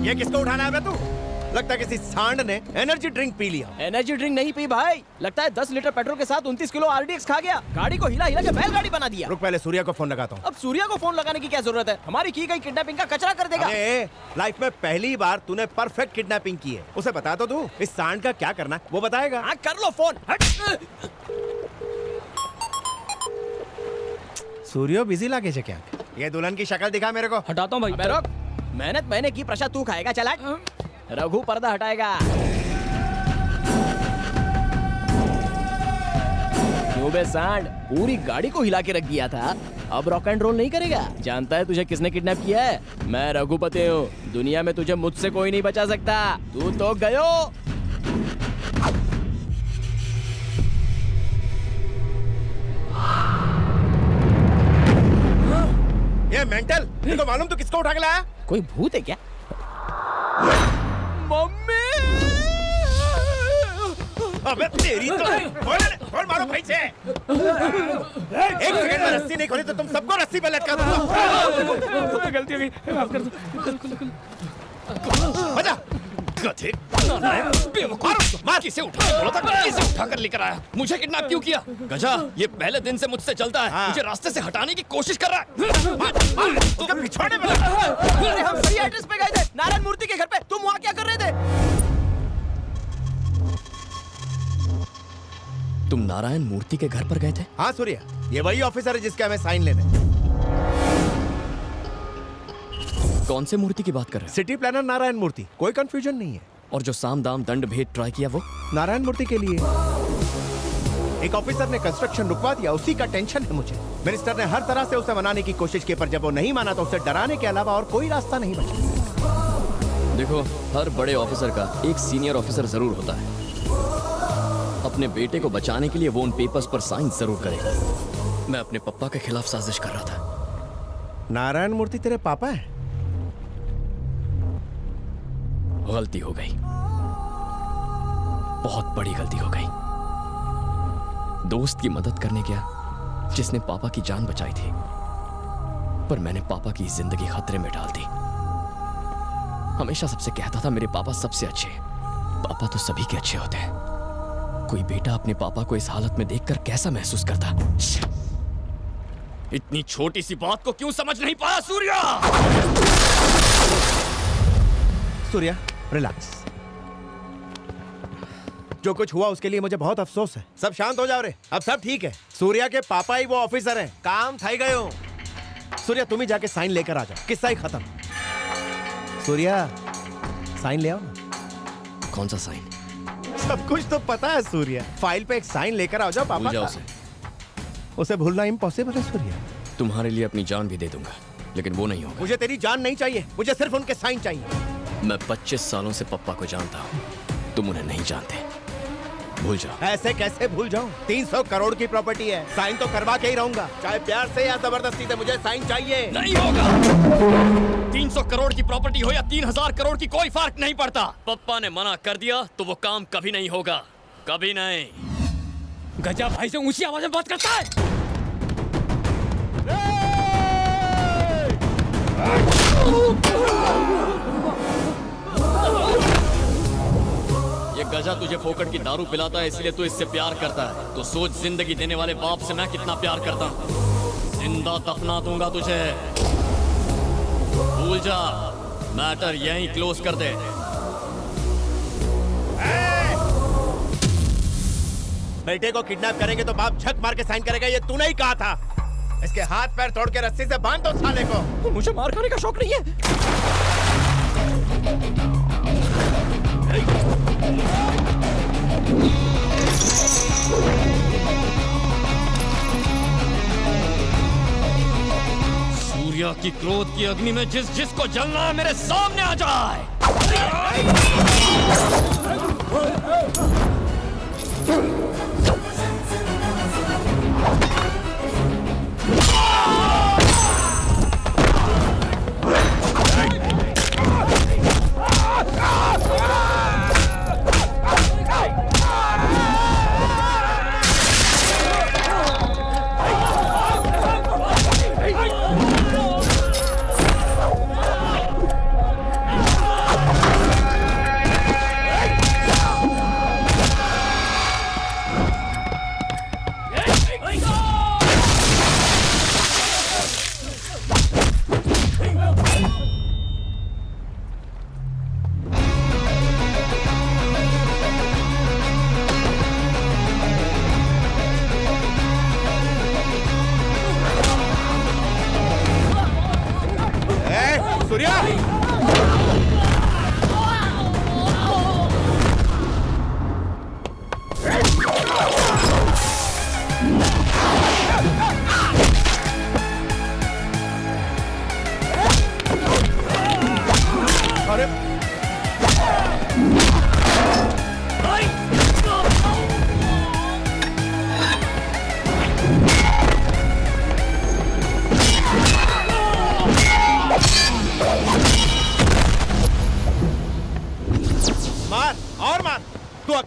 ये किसको उठाना है बे तू? लगता है किसी सांड ने एनर्जी ड्रिंक पी लिया। एनर्जी ड्रिंक नहीं पी भाई, लगता है 10 लीटर पेट्रोल के साथ 29 किलो आरडीएक्स खा गया। गाड़ी को हिला हिला के बैलगाड़ी बना दिया। रुक, पहले सूर्या को फोन लगाता हूँ। अब सूर्या को फोन लगाने की क्या जरूरत है? हमारी की गई किडनैपिंग का कचरा कर देगा। अरे लाइफ में पहली बार तूने परफेक्ट किडनैपिंग की है, उसे बता तो तू इस सांड का क्या करना है वो बताएगा। हाँ कर लो फोन। सूर्यो बिजी लागे छे क्या? ये दुल्हन की शक्ल दिखा मेरे को। हटाता हूँ भाई। बैरोक, मेहनत मैंने की, प्रसाद तू खाएगा। चला रघु पर्दा हटाएगा। क्यों बे सांड, पूरी गाड़ी को हिला के रख दिया था, अब रॉक एंड रोल नहीं करेगा? जानता है तुझे किसने किडनैप किया है? मैं रघुपति हूँ, दुनिया में तुझे मुझसे कोई नहीं बचा सकता। तू तो गयो। ये मेंटल, तुमको मालूम तू किसको उठा के लाया? कोई भूत है क्या? मम्मी! अबे तेरी तो खोल मारो भाई से। एक सेकंड में रस्सी नहीं खोली तो तुम सबको रस्सी पे लटका दूंगा। गलती हो गई, माफ कर दो। बजा गधे। मार। किसे उठा के बोला था, किसे उठा कर लेकर आया? मुझे किडनैप क्यों किया? गजा, ये पहले दिन से मुझसे चलता है। हाँ। मुझे रास्ते से हटाने की कोशिश कर रहा है। उसका पिछवाड़े में अरे हम सही एड्रेस पे गए थे, नारायण मूर्ति के घर पे। तुम वहाँ क्या कर रहे थे? तुम नारायण मूर्ति के घर पर गए थे? हाँ सूर्या, ये वही ऑफिसर है जिसके हमें साइन लेने। कौन से मूर्ति की बात कर रहे हो? सिटी प्लानर नारायण मूर्ति, कोई कंफ्यूजन नहीं है। और जो साम दाम दंड भेद ट्राई किया वो? नारायण मूर्ति के लिए एक ऑफिसर ने कंस्ट्रक्शन रुकवा दिया, उसी का टेंशन है मुझे। मिनिस्टर ने हर तरह से उसे मनाने की कोशिश की, पर जब वो नहीं माना तो उसे डराने के अलावा और कोई रास्ता नहीं बचा। देखो, हर बड़े ऑफिसर का एक सीनियर ऑफिसर जरूर होता है। अपने बेटे को बचाने के लिए वो उन पेपर्स पर साइन जरूर करेगा। मैं अपने पापा के खिलाफ साजिश कर रहा था। नारायण मूर्ति तेरे पापा है? गलती हो गई, बहुत बड़ी गलती हो गई। दोस्त की मदद करने गया जिसने पापा की जान बचाई थी, पर मैंने पापा की जिंदगी खतरे में डाल दी। हमेशा सबसे कहता था मेरे पापा सबसे अच्छे। पापा तो सभी के अच्छे होते हैं। कोई बेटा अपने पापा को इस हालत में देखकर कैसा महसूस करता? इतनी छोटी सी बात को क्यों समझ नहीं पाया सूर्या? सूर्या रिलैक्स। जो कुछ हुआ उसके लिए मुझे बहुत अफसोस है। सब शांत हो जाओ रे, अब सब ठीक है। सूर्या के पापा ही वो ऑफिसर हैं, काम थाई गए हो। सूर्या तुम ही जाके साइन लेकर आ जाओ, किस्सा ही खत्म। सूर्या साइन ले आओ ना। कौन सा साइन? सब कुछ तो पता है सूर्या, फाइल पे एक साइन लेकर आओ जाओ पापा का। उसे भूलना इम्पॉसिबल है सूर्या। तुम्हारे लिए अपनी जान भी दे दूंगा, लेकिन वो नहीं होगा। मुझे तेरी जान नहीं चाहिए, मुझे सिर्फ उनके साइन चाहिए। मैं 25 सालों से पप्पा को जानता हूँ, तुम उन्हें नहीं जानते। भूल जाओ। ऐसे कैसे भूल जाऊं? 300 करोड़ की प्रॉपर्टी है, साइन तो करवा के ही रहूंगा, चाहे प्यार से या जबरदस्ती से। मुझे साइन चाहिए। नहीं होगा। 300 करोड़ की प्रॉपर्टी हो या 3000 करोड़ की, कोई फर्क नहीं पड़ता। पप्पा ने मना कर दिया तो वो काम कभी नहीं होगा, कभी नहीं। गजा भाई से ऊंची आवाज में बात करता है। ये गजा तुझे फोकट की दारू पिलाता है, इसलिए तू इससे प्यार करता है। तो सोच, जिंदगी देने वाले बाप से मैं कितना प्यार करता हूँ। जिंदा दफना दूंगा तुझे। भूल जा, मैटर यहीं क्लोज कर दे। बेटे को किडनैप करेंगे तो बाप झक मार के साइन करेगा, ये तूने ही कहा था। इसके हाथ पैर तोड़ के रस्सी से बांध दो साले को। मुझे मार खाने का शौक नहीं है। सूर्या की क्रोध की अग्नि में जिसको जलना है मेरे सामने आ जाए।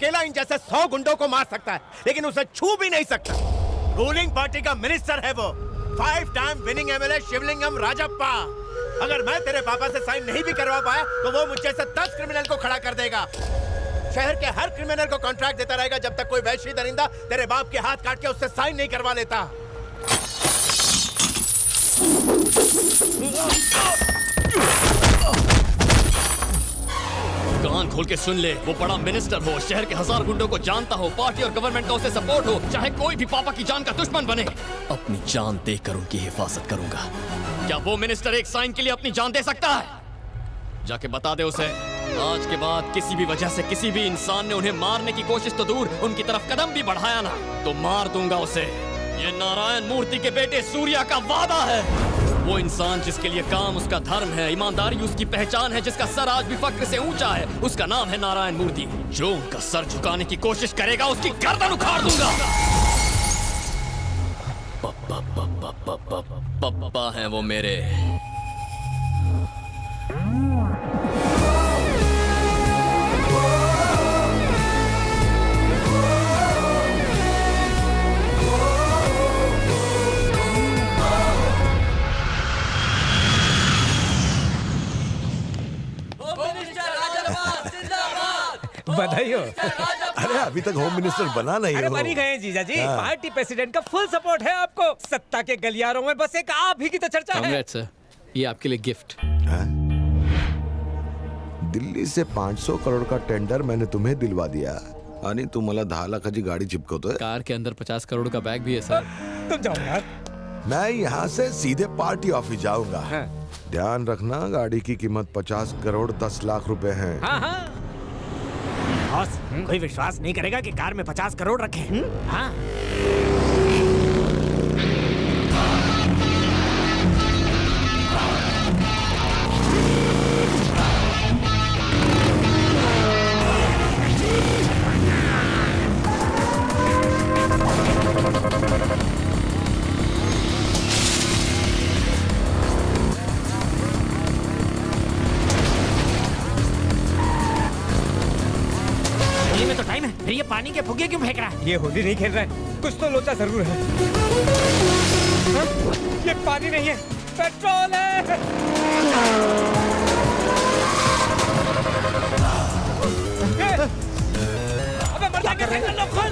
अकेला इन जैसे 100 गुंडों को मार सकता है, लेकिन उसे छू भी नहीं सकता। रूलिंग पार्टी का मिनिस्टर है वो, 5 time winning MLA Shivalingam Rajappa. अगर मैं तेरे पापा से साइन नहीं भी करवा पाया तो वो मुझ जैसे 10 क्रिमिनल को खड़ा कर देगा। शहर के हर क्रिमिनल को कॉन्ट्रैक्ट देता रहेगा जब तक कोई वैश्य दरिंदा तेरे बाप के हाथ काट के उससे साइन नहीं करवा लेता। कान खोल के सुन ले, वो बड़ा मिनिस्टर हो, शहर के 1000 गुंडों को जानता हो, पार्टी और गवर्नमेंट का उसे सपोर्ट हो, चाहे कोई भी पापा की जान का दुश्मन बने, अपनी जान देकर उनकी हिफाजत करूंगा। क्या वो मिनिस्टर एक साइन के लिए अपनी जान दे सकता है? जाके बता दे उसे। आज के बाद किसी भी वजह से किसी भी इंसान ने उन्हें मारने की कोशिश तो दूर, उनकी तरफ कदम भी बढ़ाया ना, तो मार दूंगा उसे। ये नारायण मूर्ति के बेटे सूर्या का वादा है। वो इंसान जिसके लिए काम उसका धर्म है, ईमानदारी उसकी पहचान है, जिसका सर आज भी फक्र से ऊंचा है, उसका नाम है नारायण मूर्ति। जो उनका सर झुकाने की कोशिश करेगा उसकी गर्दन उखाड़ दूंगा। पप्पा हैं वो मेरे। बधाई हो। अरे अभी तक होम मिनिस्टर बना नहीं अरे हो। बन ही गए जीजा जी। हाँ। पार्टी प्रेसिडेंट का फुल सपोर्ट है आपको। सत्ता के गलियारों में बस एक आप ही की तो चर्चा है। कांग्रेट्स सर, ये आपके लिए गिफ्ट। हाँ? दिल्ली से 500 करोड़ का टेंडर मैंने तुम्हें दिलवा दिया आणि तू मला 10 लाखाची गाडी चिपकवतोय। कार के अंदर 50 करोड़ का बैग भी है सर। तुम जाओ यार। मैं यहाँ से सीधे पार्टी ऑफिस जाऊंगा। हाँ। ध्यान रखना, गाड़ी की कीमत 50 करोड़ 10 लाख रुपए है। हाँ हाँ बॉस, कोई विश्वास नहीं करेगा कि कार में 50 करोड़ रखे हैं। हाँ में तो टाइम है, फिर ये पानी के फुग्गे क्यों फेंक रहा है? ये होली नहीं खेल रहा है, कुछ तो लोचा जरूर है। हाँ? ये पानी नहीं है, पेट्रोल है। अबे मर जाएंगे, खोल लो, खोल।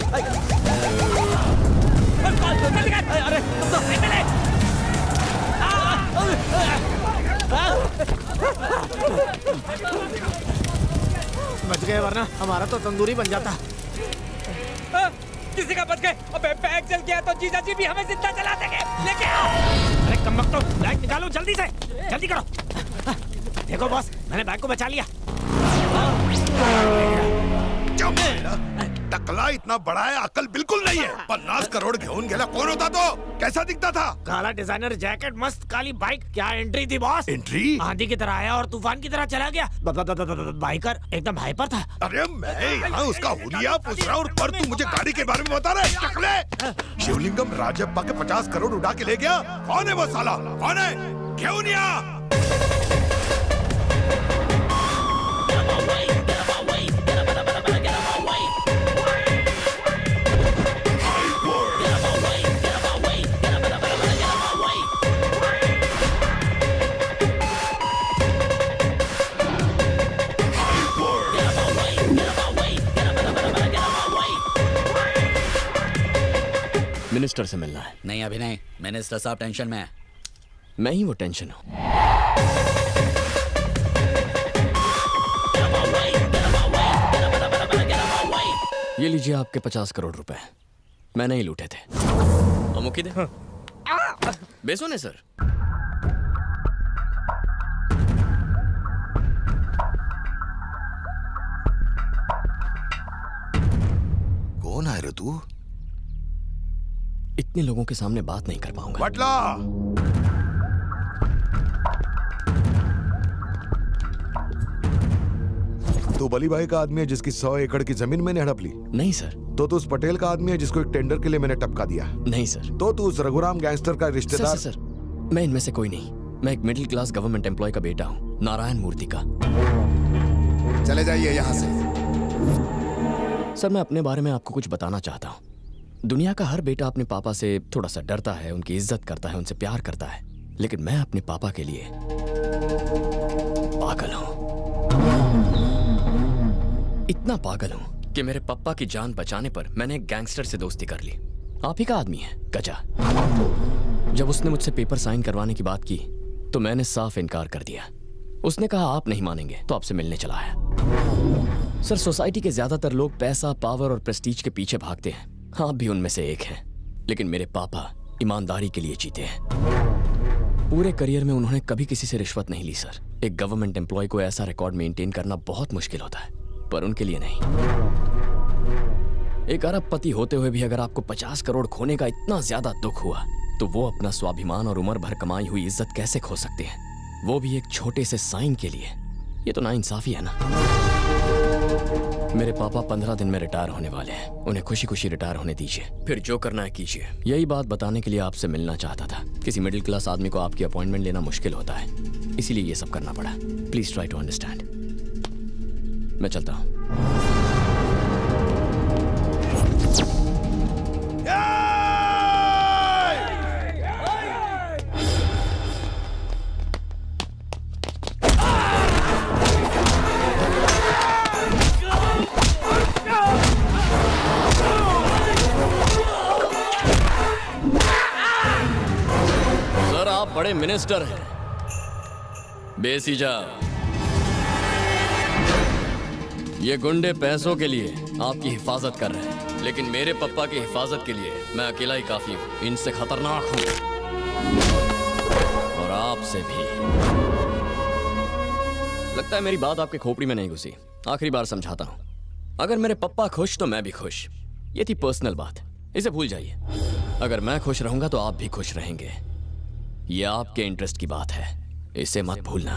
अरे मिले। बच गए, वरना हमारा तो तंदूरी बन जाता। किसी का बच गए। अबे बैग जल गया तो जीजा जी भी हमें जिंदा जला देंगे। लेके आओ। अरे कमबख्तो, लाइट निकालो जल्दी से, जल्दी करो। देखो बॉस, मैंने बैग को बचा लिया। टकला इतना बड़ा है, अकल बिल्कुल नहीं है। 50 करोड़ घेऊन गेला कोण होता तो? कैसा दिखता था? काला डिजाइनर जैकेट, मस्त काली बाइक। क्या एंट्री थी बॉस? एंट्री? आंधी की तरह आया और तूफान की तरह चला गया। बाइकर एकदम हाइपर था। अरे मैं यहाँ उसका हुलिया पूछ रहा हूँ और तू मुझे गाड़ी के बारे में बता रहा है? टकले, शिवलिंगम राजप्पा के 50 करोड़ उड़ा के ले गया। कौन है वो साला? कौन है? क्यों नहीं आ? मिनिस्टर से मिलना है। नहीं अभी नहीं, मिनिस्टर साहब टेंशन में है। मैं ही वो टेंशन हूँ। ये लीजिए आपके 50 करोड़ रुपए, मैंने ही लूटे थे। अमुकी दे। बेसुने सर। कौन है रे तू? इतने लोगों के सामने बात नहीं कर पाऊंगा। बटला, तू बली भाई का आदमी है जिसकी 100 एकड़ की जमीन मैंने हड़प ली? नहीं सर। तो तू उस पटेल का आदमी है जिसको एक टेंडर के लिए मैंने टपका दिया? नहीं सर। तो तू उस रघुराम गैंगस्टर का रिश्तेदार? सर, मैं इनमें से कोई नहीं। मैं एक मिडिल क्लास गवर्नमेंट एम्प्लॉय का बेटा हूँ, नारायण मूर्ति का। चले जाइए यहाँ से। सर, मैं अपने बारे में आपको कुछ बताना चाहता हूँ। दुनिया का हर बेटा अपने पापा से थोड़ा सा डरता है, उनकी इज्जत करता है, उनसे प्यार करता है, लेकिन मैं अपने पापा के लिए पागल हूँ। इतना पागल हूँ कि मेरे पापा की जान बचाने पर मैंने एक गैंगस्टर से दोस्ती कर ली। आप ही का आदमी है, गजा। जब उसने मुझसे पेपर साइन करवाने की बात की तो मैंने साफ इनकार कर दिया। उसने कहा आप नहीं मानेंगे तो आपसे मिलने चला आया। सर, सोसाइटी के ज्यादातर लोग पैसा, पावर और प्रेस्टीज के पीछे भागते हैं। आप भी उनमें से एक हैं, लेकिन मेरे पापा ईमानदारी के लिए जीते हैं। पूरे करियर में उन्होंने कभी किसी से रिश्वत नहीं ली सर। एक गवर्नमेंट एम्प्लॉय को ऐसा रिकॉर्ड मेंटेन करना बहुत मुश्किल होता है, पर उनके लिए नहीं। एक अरबपति होते हुए भी अगर आपको 50 करोड़ खोने का इतना ज्यादा दुख हुआ तो वो अपना स्वाभिमान और उम्र भर कमाई हुई इज्जत कैसे खो सकते हैं, वो भी एक छोटे से साइन के लिए? ये तो नाइंसाफी है ना। मेरे पापा 15 दिन में रिटायर होने वाले हैं। उन्हें खुशी खुशी रिटायर होने दीजिए, फिर जो करना है कीजिए। यही बात बताने के लिए आपसे मिलना चाहता था। किसी मिडिल क्लास आदमी को आपकी अपॉइंटमेंट लेना मुश्किल होता है, इसीलिए ये सब करना पड़ा। Please try to understand. मैं चलता हूँ। बड़े मिनिस्टर हैं, बेसी जाओ। ये गुंडे पैसों के लिए आपकी हिफाजत कर रहे हैं, लेकिन मेरे पप्पा की हिफाजत के लिए मैं अकेला ही काफी हूं। इनसे खतरनाक हूं और आपसे भी। लगता है मेरी बात आपके खोपड़ी में नहीं घुसी। आखिरी बार समझाता हूं, अगर मेरे पप्पा खुश तो मैं भी खुश। ये थी पर्सनल बात, इसे भूल जाइए। अगर मैं खुश रहूंगा तो आप भी खुश रहेंगे। ये आपके इंटरेस्ट की बात है, इसे मत भूलना।